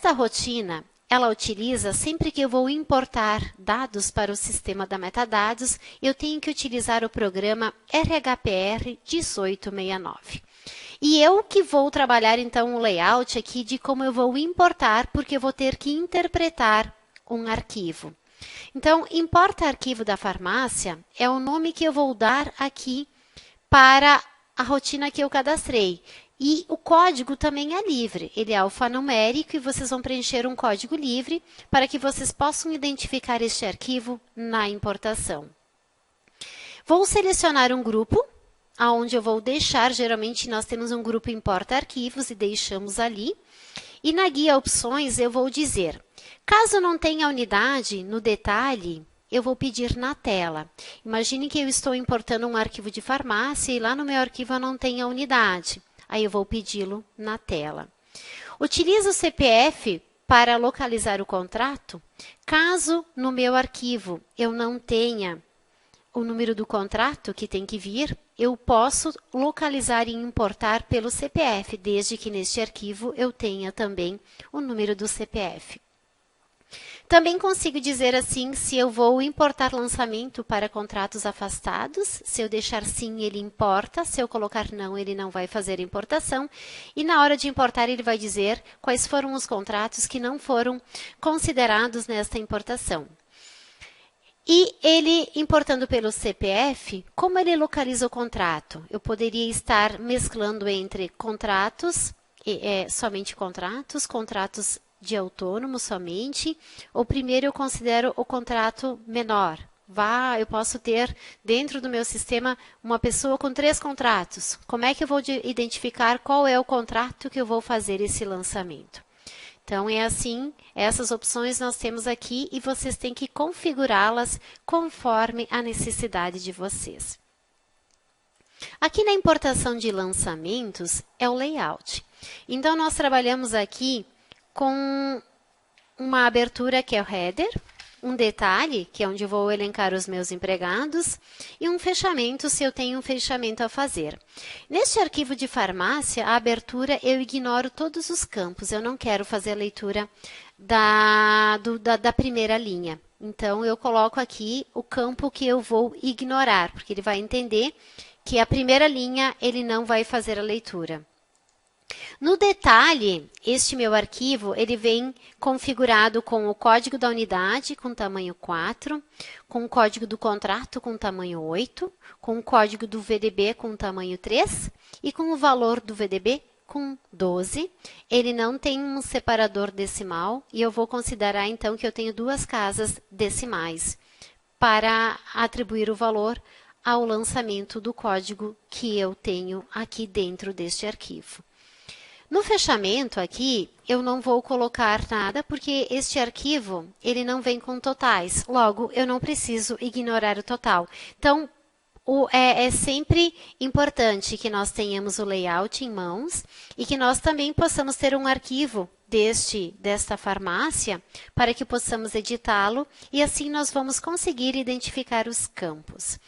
Esta rotina, ela utiliza sempre que eu vou importar dados para o sistema da metadados, eu tenho que utilizar o programa RHPR 1869. E eu que vou trabalhar então o layout aqui de como eu vou importar, porque eu vou ter que interpretar um arquivo. Então, importa arquivo da farmácia é o nome que eu vou dar aqui para a rotina que eu cadastrei. E o código também é livre, ele é alfanumérico e vocês vão preencher um código livre para que vocês possam identificar este arquivo na importação. Vou selecionar um grupo, onde eu vou deixar, geralmente nós temos um grupo importa arquivos e deixamos ali. E na guia opções eu vou dizer, caso não tenha unidade no detalhe, eu vou pedir na tela. Imagine que eu estou importando um arquivo de farmácia e lá no meu arquivo eu não tenho a unidade. Aí eu vou pedi-lo na tela. Utilizo o CPF para localizar o contrato. Caso no meu arquivo eu não tenha o número do contrato que tem que vir, eu posso localizar e importar pelo CPF, desde que neste arquivo eu tenha também o número do CPF. Também consigo dizer assim se eu vou importar lançamento para contratos afastados. Se eu deixar sim, ele importa. Se eu colocar não, ele não vai fazer importação. E na hora de importar, ele vai dizer quais foram os contratos que não foram considerados nesta importação. E ele, importando pelo CPF, como ele localiza o contrato? Eu poderia estar mesclando entre contratos, somente contratos de autônomo somente, ou primeiro eu considero o contrato menor. Eu posso ter dentro do meu sistema uma pessoa com 3 contratos. Como é que eu vou identificar qual é o contrato que eu vou fazer esse lançamento? Então, é assim, essas opções nós temos aqui e vocês têm que configurá-las conforme a necessidade de vocês. Aqui na importação de lançamentos é o layout. Então, nós trabalhamos aqui com uma abertura que é o header, um detalhe, que é onde eu vou elencar os meus empregados, e um fechamento, se eu tenho um fechamento a fazer. Neste arquivo de farmácia, a abertura, eu ignoro todos os campos, eu não quero fazer a leitura da primeira linha. Então, eu coloco aqui o campo que eu vou ignorar, porque ele vai entender que a primeira linha ele não vai fazer a leitura. No detalhe, este meu arquivo, ele vem configurado com o código da unidade com tamanho 4, com o código do contrato com tamanho 8, com o código do VDB com tamanho 3 e com o valor do VDB com 12. Ele não tem um separador decimal e eu vou considerar então que eu tenho 2 casas decimais para atribuir o valor ao lançamento do código que eu tenho aqui dentro deste arquivo. No fechamento aqui, eu não vou colocar nada, porque este arquivo ele não vem com totais. Logo, eu não preciso ignorar o total. Então, é sempre importante que nós tenhamos o layout em mãos e que nós também possamos ter um arquivo desta farmácia para que possamos editá-lo e assim nós vamos conseguir identificar os campos.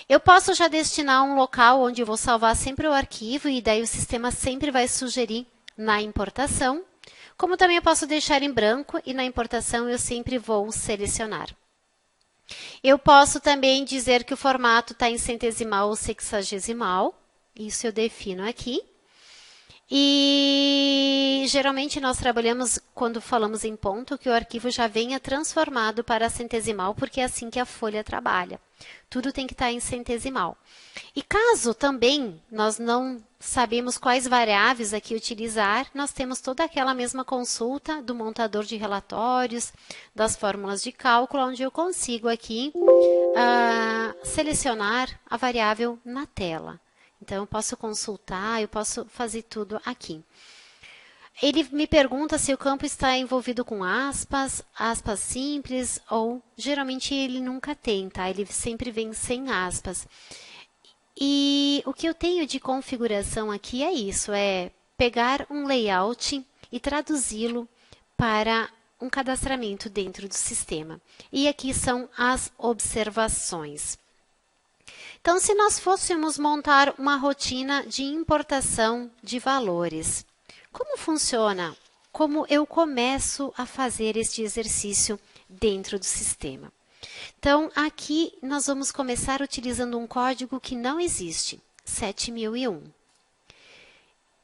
Eu posso já destinar um local onde eu vou salvar sempre o arquivo e daí o sistema sempre vai sugerir na importação, como também eu posso deixar em branco e na importação eu sempre vou selecionar. Eu posso também dizer que o formato está em centesimal ou sexagesimal, isso eu defino aqui. E geralmente nós trabalhamos, quando falamos em ponto, que o arquivo já venha transformado para centesimal, porque é assim que a folha trabalha. Tudo tem que estar em centesimal. E caso também nós não sabemos quais variáveis aqui utilizar, nós temos toda aquela mesma consulta do montador de relatórios, das fórmulas de cálculo, onde eu consigo aqui selecionar a variável na tela. Então, eu posso consultar, eu posso fazer tudo aqui. Ele me pergunta se o campo está envolvido com aspas, aspas simples, ou geralmente ele nunca tem, tá? Ele sempre vem sem aspas. E o que eu tenho de configuração aqui é isso, é pegar um layout e traduzi-lo para um cadastramento dentro do sistema. E aqui são as observações. Então, se nós fôssemos montar uma rotina de importação de valores, como funciona como eu começo a fazer este exercício dentro do sistema. Então, aqui nós vamos começar utilizando um código que não existe, 7001.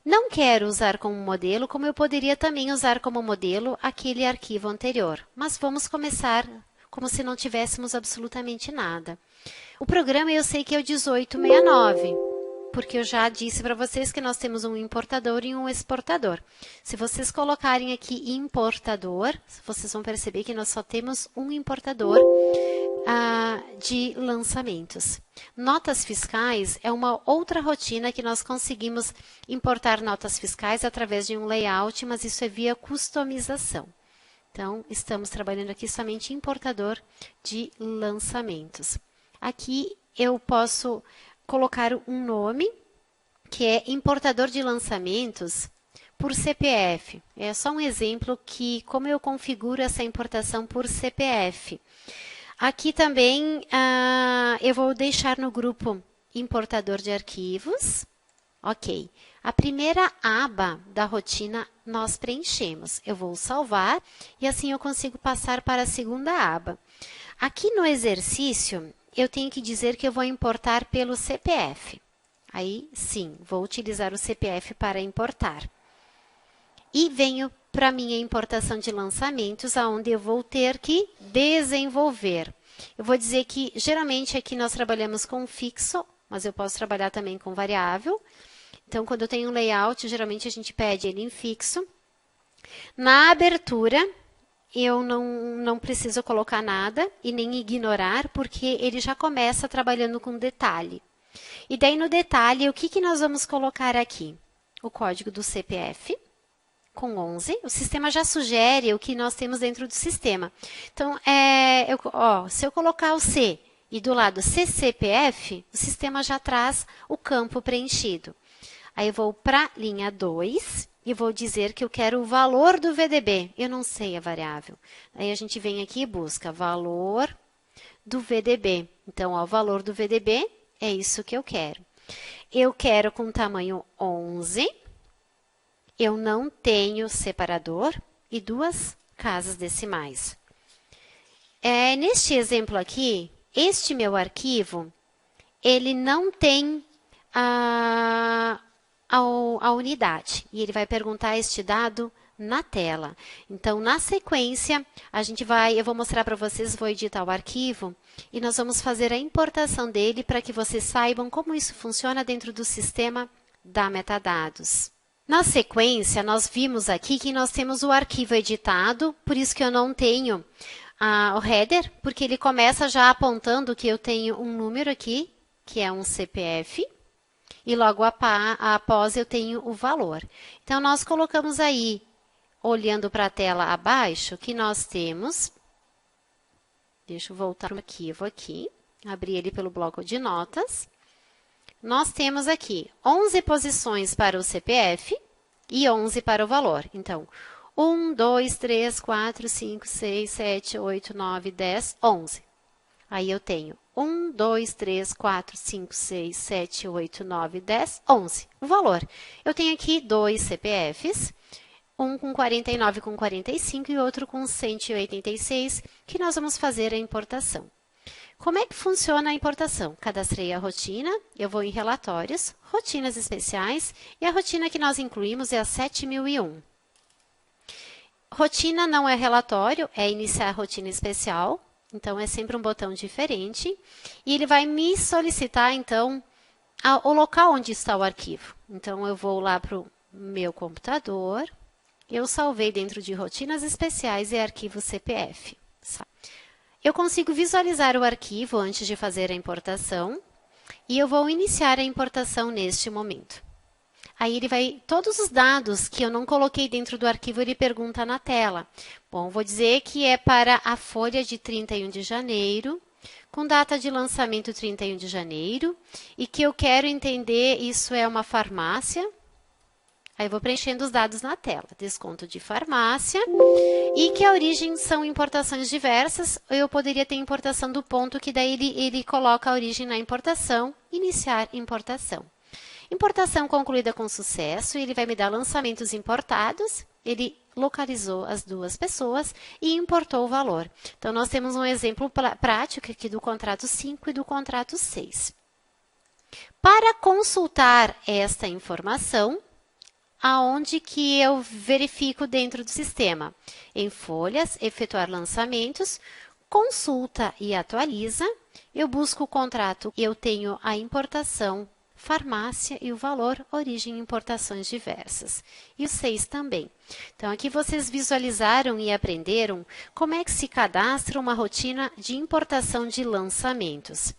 Não quero usar como modelo, como eu poderia também usar como modelo aquele arquivo anterior, mas vamos começar como se não tivéssemos absolutamente nada. O programa eu sei que é o 1869, porque eu já disse para vocês que nós temos um importador e um exportador. Se vocês colocarem aqui importador, vocês vão perceber que nós só temos um importador de lançamentos. Notas fiscais é uma outra rotina que nós conseguimos importar notas fiscais através de um layout, mas isso é via customização. Então, estamos trabalhando aqui somente importador de lançamentos. Aqui eu posso colocar um nome, que é importador de lançamentos por CPF. É só um exemplo que como eu configuro essa importação por CPF. Aqui também eu vou deixar no grupo importador de arquivos. Ok. A primeira aba da rotina nós preenchemos. Eu vou salvar e assim eu consigo passar para a segunda aba. Aqui no exercício, eu tenho que dizer que eu vou importar pelo CPF. Aí, sim, vou utilizar o CPF para importar. E venho para a minha importação de lançamentos, onde eu vou ter que desenvolver. Eu vou dizer que, geralmente, aqui nós trabalhamos com fixo, mas eu posso trabalhar também com variável. Então, quando eu tenho um layout, geralmente a gente pede ele em fixo. Na abertura, eu não preciso colocar nada e nem ignorar, porque ele já começa trabalhando com detalhe. E daí, no detalhe, o que nós vamos colocar aqui? O código do CPF, com 11. O sistema já sugere o que nós temos dentro do sistema. Então, se eu colocar o C e do lado CCPF, o sistema já traz o campo preenchido. Aí eu vou para a linha 2 e vou dizer que eu quero o valor do VDB. Eu não sei a variável. Aí a gente vem aqui e busca valor do VDB. Então, o valor do VDB é isso que eu quero. Eu quero com tamanho 11. Eu não tenho separador e 2 casas decimais. Neste exemplo aqui, este meu arquivo, ele não tem a unidade. E ele vai perguntar este dado na tela. Então, na sequência, eu vou mostrar para vocês, vou editar o arquivo e nós vamos fazer a importação dele para que vocês saibam como isso funciona dentro do sistema da Metadados. Na sequência, nós vimos aqui que nós temos o arquivo editado, por isso que eu não tenho o header, porque ele começa já apontando que eu tenho um número aqui, que é um CPF, e logo após eu tenho o valor. Então, nós colocamos aí, olhando para a tela abaixo, que nós temos... Deixa eu voltar para o arquivo aqui, abrir ele pelo bloco de notas. Nós temos aqui 11 posições para o CPF e 11 para o valor. Então, 1, 2, 3, 4, 5, 6, 7, 8, 9, 10, 11. Aí eu tenho 1, 2, 3, 4, 5, 6, 7, 8, 9, 10, 11. O valor. Eu tenho aqui 2 CPFs, um com 49 com 45 e outro com 186, que nós vamos fazer a importação. Como é que funciona a importação? Cadastrei a rotina, eu vou em relatórios, rotinas especiais, e a rotina que nós incluímos é a 7001. Rotina não é relatório, é iniciar rotina especial, então é sempre um botão diferente, e ele vai me solicitar, então, o local onde está o arquivo. Então, eu vou lá para o meu computador, eu salvei dentro de rotinas especiais e arquivo CPF. Eu consigo visualizar o arquivo antes de fazer a importação e eu vou iniciar a importação neste momento. Aí ele vai, todos os dados que eu não coloquei dentro do arquivo, ele pergunta na tela. Bom, vou dizer que é para a folha de 31 de janeiro, com data de lançamento 31 de janeiro, e que eu quero entender, isso é uma farmácia. Aí eu vou preenchendo os dados na tela, desconto de farmácia, e que a origem são importações diversas, eu poderia ter importação do ponto, que daí ele coloca a origem na importação, iniciar importação. Importação concluída com sucesso, ele vai me dar lançamentos importados, ele localizou as duas pessoas e importou o valor. Então, nós temos um exemplo prático aqui do contrato 5 e do contrato 6. Para consultar esta informação, aonde que eu verifico dentro do sistema? Em folhas, efetuar lançamentos, consulta e atualiza. Eu busco o contrato, eu tenho a importação, farmácia e o valor, origem e importações diversas. E o 6 também. Então, aqui vocês visualizaram e aprenderam como é que se cadastra uma rotina de importação de lançamentos.